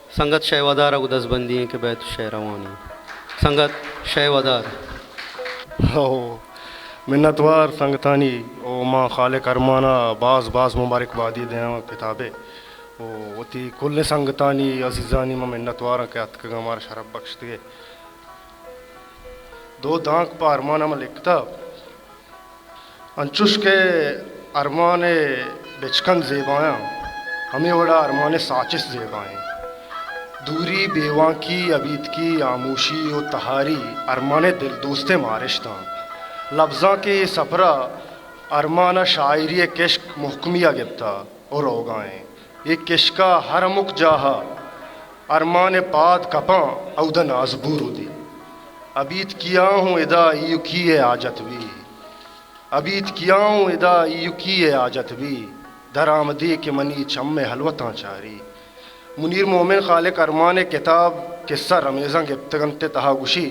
संगत शहवदार अगु दसबंदी के बैत शहरवानी संगत शहवदार ओ मिन्नतवार संगतानी ओ माँ खाले करमाना बाज़ मुबारकबादी दें किताबें ओ वती कुल संगतानी अजीज़ानी माँ मिन्नतवार के अतक हमारा शरफ बख्श दिए दो दांक पा अरमाना में लिखता अंचुश के अरमान बिचकन ज़ेबायाँ हमें वड़ा अरमान साचिस ज़ेबाएँ दूरी बेवां की अबीद की आमोशी व तहारी अरमान दिल दोस्ते मारिशता लफ्ज़ां के सफरा अरमाना शायरी किश्क मुहकमिया गिफ्ता और होगाएँ ये किश्का हर मुख जाहा अरमान पाद कपां औदन आजबूर दी अबीत किया हूँ इदा युकी आजत भी अबीत किया हूँ इदा युकी आजत भी दरामदी के मनी चम हलवतां चारी मुनीर मोमिन खालिक अरमान किताब किस्सा रमेज़ां गिफ्तगंते तहा गुशी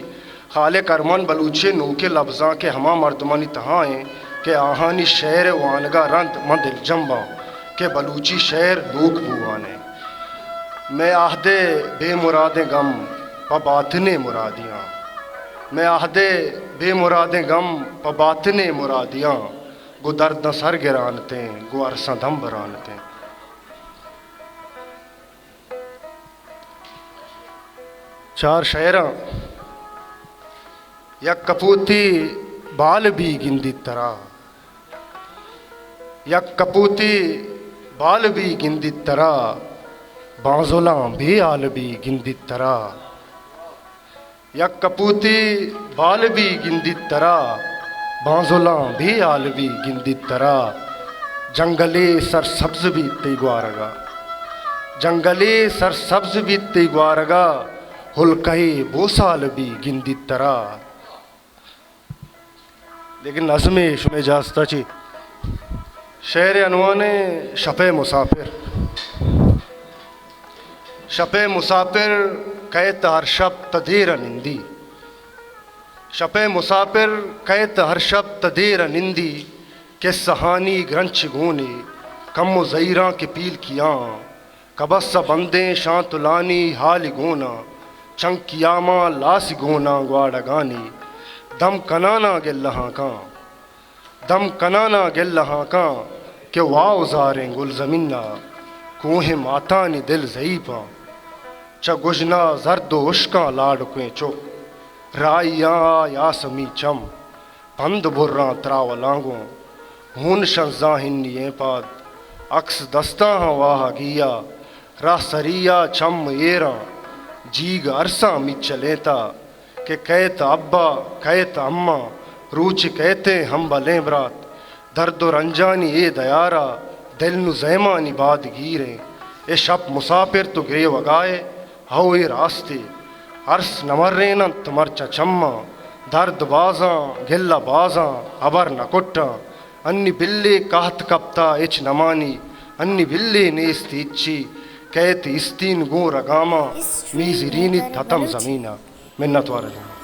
खालिक अरमान बलूचे नूके लफ्ज़ां के हमा मर्दमानी तहाएँ के आहानी शहर वानगा रंद म दिल जम्बा के बलूची शहर लोक बुआने मैं आहदे बेमुरादे गम प बातने मुरादियाँ मैं आहदे बेमुरादे गम प बातने मुरादियाँ गो दर्द सर गिरानते गो अरसा दम बरानते चार शायरा यक कपूती बाल भी गिंदी तरह यक कपूती बाल भी गिंदी तरह बाजुला भी आल भी गिंदी तरह यक कपूती बाल भी गिंदी तरह बाजुला भी आल भी गिंदी तरह जंगले सर सब्ज भी तेगवारगा जंगले सर सब्ज भी तेगवारगा हुलकई बोसाल भी गिंदी तरह लेकिन नज़्म शुमे जास्ता ची शेर अनवाने शपे मुसाफिर कैत हर शब तदीर निंदी शपे मुसाफिर कैत हर शब तदीर निंदी के सहानी ग्रंच गोने कम ज़ईरा के पील कियाँ कबस बंदे शांतुलानी हाल गोना चंकियामा लास गोना ग्वाडगानी दम कनाना गिल्लहाँ का दम कनाना गिल्लहाँ का के वाव ज़ारें गुल ज़मीना कोहे मातानी दिल ज़ईपा च गुजना जर्द उश्का लाडकें चुप राइया यासमी चम पंद बुर्रा त्रावलांगों हुन शंजाहिन्निये पाद अक्स दस्ता वाह गिया राह सरिया चम एरा जीग अरसा मिचलेता के कहत अब्बा कहत अम्मा रूच कहते हम बलें बरात दर्द रंजानी ए दयारा दिल नु ज़ैमानी बाद गिरे ए शप मुसाफिर तो गे वगाए हो ए रास्ते अर्स नमर्रे न तमरचा चम्मा दर्द बाजा गिल्ला बाजा अबर न कुट्टा अन्नी बिल्ले कहत कप्ता इच नमानी अन्नी बिल्ले नेस्ती इच्ची कहत इस्तीन गो रगामा मीज़रीनी थतम ज़मीना मिन्नत वारजूं